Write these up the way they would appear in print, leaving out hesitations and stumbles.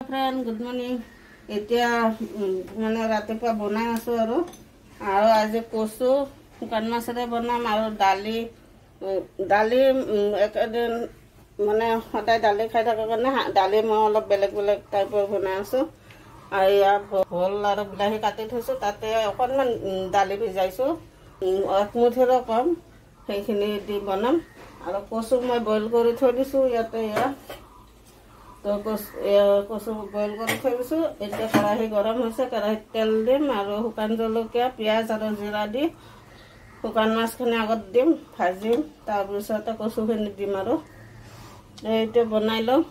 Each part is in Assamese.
Friend good morning. এতিয়া মানে ৰাতিপুৱা বনাই আছোঁ আৰু আজি কচু শুকান মাছেৰে বনাম আৰু দালি একেদিন মানে সদায় দালি খাই থকাৰ কাৰণে দালি মই অলপ বেলেগ বেলেগ টাইপৰ বনাই আছোঁ। আৰু ইয়াত ভোল আৰু বিলাহী কাটি থৈছোঁ, তাতে অকণমান দালি ভিজাইছোঁ, এক মুঠিৰো কম, সেইখিনি দি বনাম। আৰু কচু মই বইল কৰি থৈ দিছোঁ ইয়াতে। তো কচু বইল কৰি থৈ দিছোঁ। এতিয়া কেৰাহী গৰম হৈছে, কেৰাহীত তেল দিম আৰু শুকান জলকীয়া, পিঁয়াজ আৰু জিৰা দি শুকান মাছখিনি আগত দিম, ভাজিম, তাৰপিছতে কচুখিনি দিম আৰু এইটো বনাই লওঁ।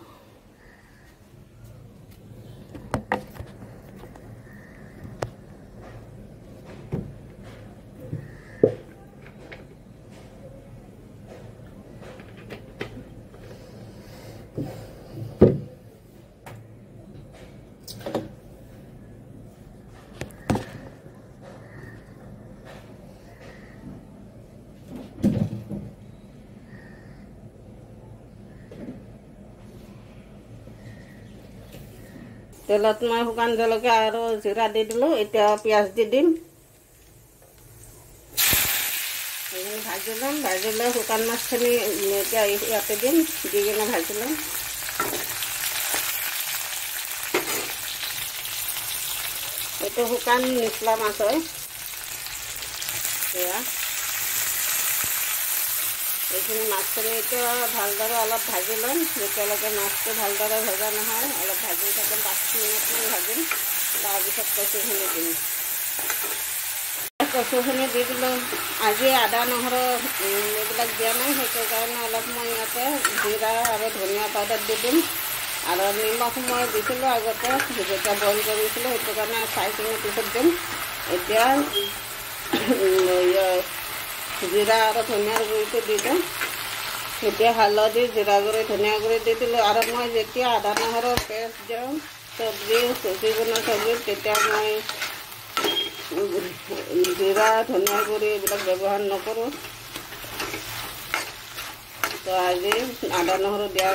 তেলত মই শুকান জলকীয়া আৰু জিৰা দি দিলোঁ। এতিয়া পিঁয়াজ দি দিম, সেইখিনি ভাজি ল'ম। ভাজি লৈ শুকান মাছখিনি এতিয়া ইয়াতে দিম, দি কিনে ভাজি ল'ম। এইটো শুকান নিচলা মাছ হয়। এয়া এইখিনি মাছখিনি এতিয়া ভালদৰে অলপ ভাজি ল'ম। যেতিয়ালৈকে মাছটো ভালদৰে ভজা নহয় অলপ ভাজি থাকিম, 5 মিনিটমান ভাজিম, তাৰপিছত কচুখিনি দিম। কচুখিনি দি দিলোঁ। আজি আদা নহৰু এইবিলাক দিয়া নাই, সেইটো কাৰণে অলপ মই ইয়াতে জিৰা আৰু ধনিয়া পাউডাৰ দি দিম। আৰু নিমখ মই দিছিলোঁ আগতে, যেতিয়া বইল কৰিছিলোঁ, সেইটো কাৰণে চাইখিনি পিছত দিম। এতিয়া জিৰা আৰু ধনিয়াৰ গুড়িটো দি দিম। এতিয়া হালধি, জিৰা গুড়ি, ধনিয়া গুড়ি দি দিলোঁ। আৰু মই যেতিয়া আদা নহৰু পেষ্ট দিওঁ যিকোনো চব্জিত, তেতিয়া মই জিৰা ধনিয়া গুড়ি এইবিলাক ব্যৱহাৰ নকৰোঁ। তো আজি আদা নহৰু দিয়া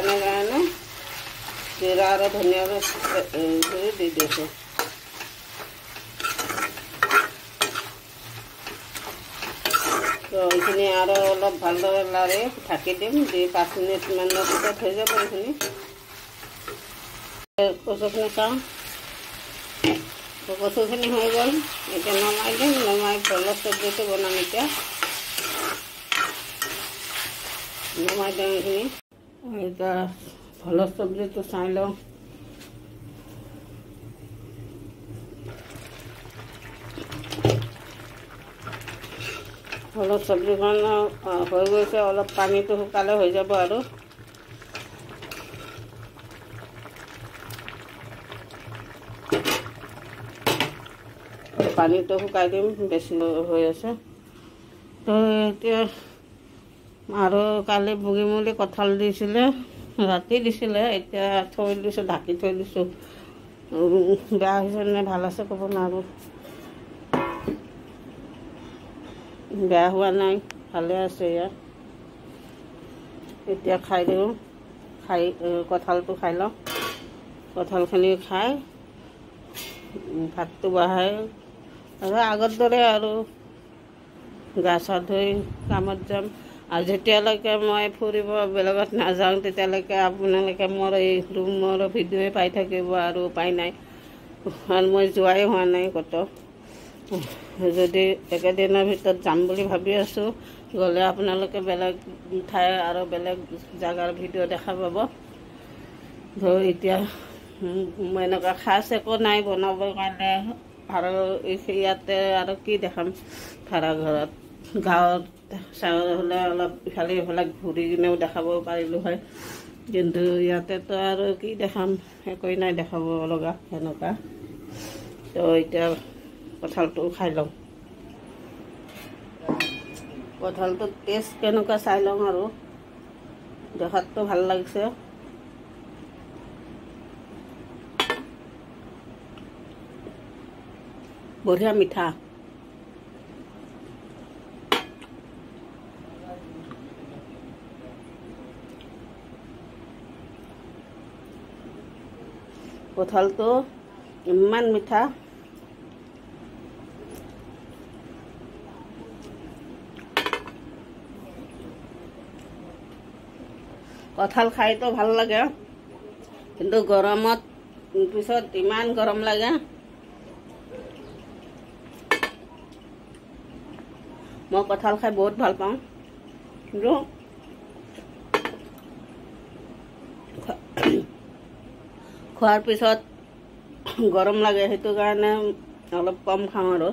নাই কাৰণে জিৰা আৰু ধনিয়া গুড়ি দি দিছোঁ। তো এইখিনি আৰু অলপ ভালদৰে লাৰি ঢাকি দিম, দি 5 মিনিটমানৰ পিছত হৈ যাব এইখিনি। কচুখিনি চাওঁ, কচুখিনি হৈ গ'ল। এতিয়া নমাই দিম, নমাই ভোলৰ চব্জিটো বনাম। এতিয়া নমাই দিওঁ এইখিনি। এতিয়া ভোলৰ চব্জিটো চাই লওঁ। ভোলৰ চব্জিখন হৈ গৈছে, অলপ পানীটো শুকালে হৈ যাব। আৰু পানীটো শুকাই দিম, বেছি হৈ আছে। তো এতিয়া আৰু কালি বুগিমুলি কঁঠাল দিছিলে, ৰাতি দিছিলে, এতিয়া থৈ দিছোঁ, ঢাকি থৈ দিছোঁ। বেয়া হৈছে নে ভাল আছে ক'ব নোৱাৰোঁ। বেয়া হোৱা নাই, ভালে আছে ইয়াত। এতিয়া খাই দিওঁ, কঁঠালটো খাই লওঁ। কঁঠালখিনি খাই ভাতটো বহাই আৰু আগৰ দৰে আৰু গা চা ধুই কামত যাম। আৰু যেতিয়ালৈকে মই ফুৰিব বেলেগত নাযাওঁ, তেতিয়ালৈকে আপোনালোকে মোৰ এই ৰুমৰ ভিডিঅ'ই পাই থাকিব, আৰু উপায় নাই। আৰু মই যোৱাই হোৱা নাই ক'তো। যদি একেদিনৰ ভিতৰত যাম বুলি ভাবি আছোঁ, গ'লে আপোনালোকে বেলেগ ঠাই আৰু বেলেগ জেগাৰ ভিডিঅ' দেখা পাব। এতিয়া এনেকুৱা খাচ একো নাই বনাবৰ কাৰণে, আৰু ইয়াতে আৰু কি দেখাম। ভাড়া ঘৰত, গাঁৱত হ'লে অলপ ইফালে সিফালে ঘূৰি কিনেও দেখাব পাৰিলোঁ হয়, কিন্তু ইয়াতেতো আৰু কি দেখাম, একোৱেই নাই দেখাব লগা সেনেকুৱা। তো এতিয়া কঁঠালটো খাই লওঁ। কঁঠালটো টেষ্ট কেনেকুৱা চাই লওঁ, আৰু দেখাততো ভাল লাগিছে। বঢ়িয়া মিঠা। কঁঠালটো ইমান মিঠা। কঁঠাল খাইতো ভাল লাগে, কিন্তু গৰমত পিছত ইমান গৰম লাগে। মই কঁঠাল খাই বহুত ভাল পাওঁ, কিন্তু খোৱাৰ পিছত গৰম লাগে, সেইটো কাৰণে অলপ কম খাওঁ। আৰু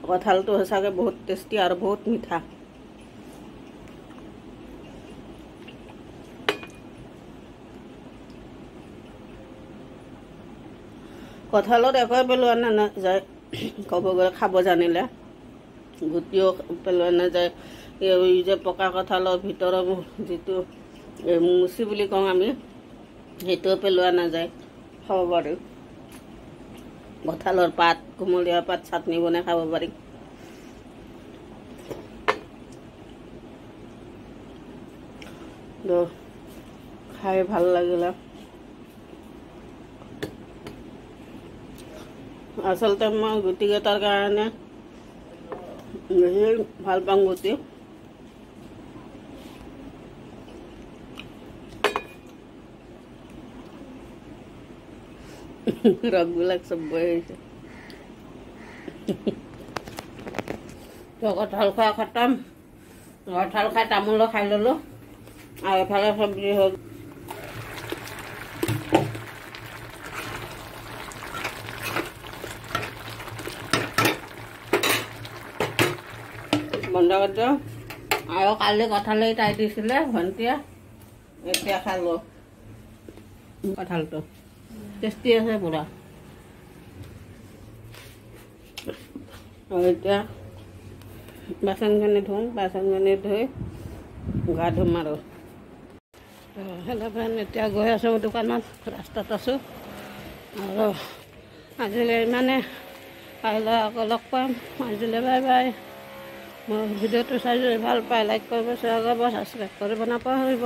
কঁঠালটো সঁচাকৈ বহুত টেষ্টি আৰু বহুত মিঠা। কঁঠালত একোৱে পেলোৱা নাযায়, ক'ব গ'লে খাব জানিলে। গুটিও পেলোৱা নাযায়। এই যে পকা কঁঠালৰ ভিতৰৰ যিটো মুচি বুলি কওঁ আমি, সেইটোও পেলোৱা নাযায়, খাব পাৰি। কঁঠালৰ পাত, কোমলীয়া পাত চাটনি বনাই খাব পাৰি। খাই ভাল লাগিলে। আচলতে মই গুটিকেইটাৰ কাৰণে বেছি ভাল পাওঁ গুটি। ৰসবিলাক চব বৈ আহিছে। কঁঠাল খোৱা খতম। কঁঠাল খাই তামোলো খাই ল'লোঁ, আৰু এফালে চব্জি হ'ল। বন্ধ কৰি দিওঁ। আৰু কালি কঁঠালেই তাই দিছিলে ভণ্টিয়ে, এতিয়া খালোঁ কঁঠালটো। টেষ্টি আছে পুৰা। আৰু এতিয়া বাচনখিনি ধুম, বাচনখিনি ধুই গা ধুম আৰু। হেল্ল' ফ্ৰেণ্ড, এতিয়া গৈ আছোঁ দোকানত, ৰাস্তাত আছোঁ। আৰু আজিলৈ ইমানে, কাইলৈ আকৌ লগ পাম। আজিলৈ বাই বাই। মোৰ ভিডিঅ'টো চাই যদি ভাল পায়, লাইক কৰিব, শ্বেয়াৰ কৰিব, ছাবস্ক্ৰাইব কৰিব নাপাহৰিব।